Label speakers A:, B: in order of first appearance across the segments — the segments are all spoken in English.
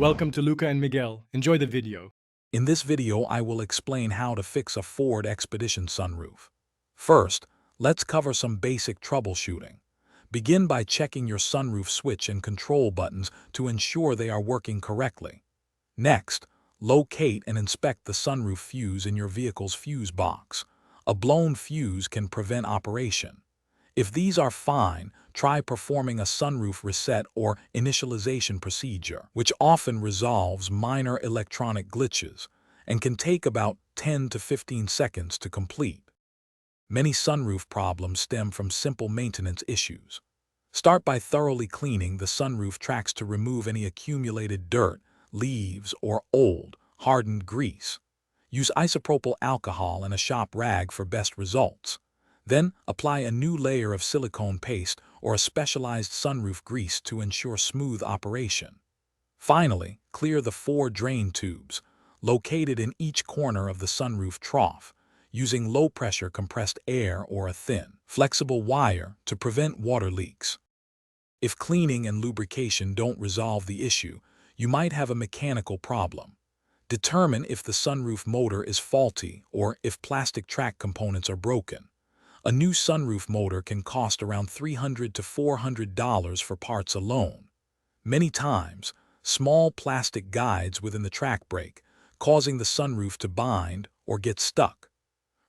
A: Welcome to Luca and Miguel. Enjoy the video.
B: In this video, I will explain how to fix a Ford Expedition sunroof. First, let's cover some basic troubleshooting. Begin by checking your sunroof switch and control buttons to ensure they are working correctly. Next, locate and inspect the sunroof fuse in your vehicle's fuse box. A blown fuse can prevent operation. If these are fine, try performing a sunroof reset or initialization procedure, which often resolves minor electronic glitches and can take about 10 to 15 seconds to complete. Many sunroof problems stem from simple maintenance issues. Start by thoroughly cleaning the sunroof tracks to remove any accumulated dirt, leaves, or old, hardened grease. Use isopropyl alcohol and a shop rag for best results. Then, apply a new layer of silicone paste or a specialized sunroof grease to ensure smooth operation. Finally, clear the 4 drain tubes, located in each corner of the sunroof trough, using low-pressure compressed air or a thin, flexible wire to prevent water leaks. If cleaning and lubrication don't resolve the issue, you might have a mechanical problem. Determine if the sunroof motor is faulty or if plastic track components are broken. A new sunroof motor can cost around $300 to $400 for parts alone. Many times, small plastic guides within the track break, causing the sunroof to bind or get stuck.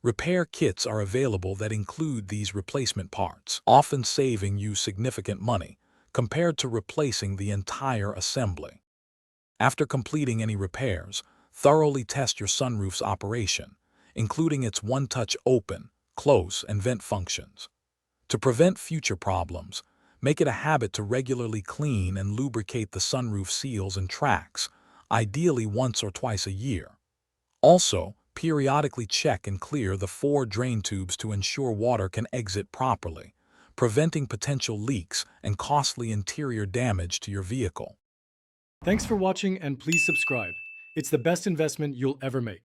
B: Repair kits are available that include these replacement parts, often saving you significant money compared to replacing the entire assembly. After completing any repairs, thoroughly test your sunroof's operation, including its one-touch open, close, and vent functions. To prevent future problems, make it a habit to regularly clean and lubricate the sunroof seals and tracks, ideally once or twice a year. Also, periodically check and clear the 4 drain tubes to ensure water can exit properly, preventing potential leaks and costly interior damage to your vehicle.
A: Thanks for watching and please subscribe. It's the best investment you'll ever make.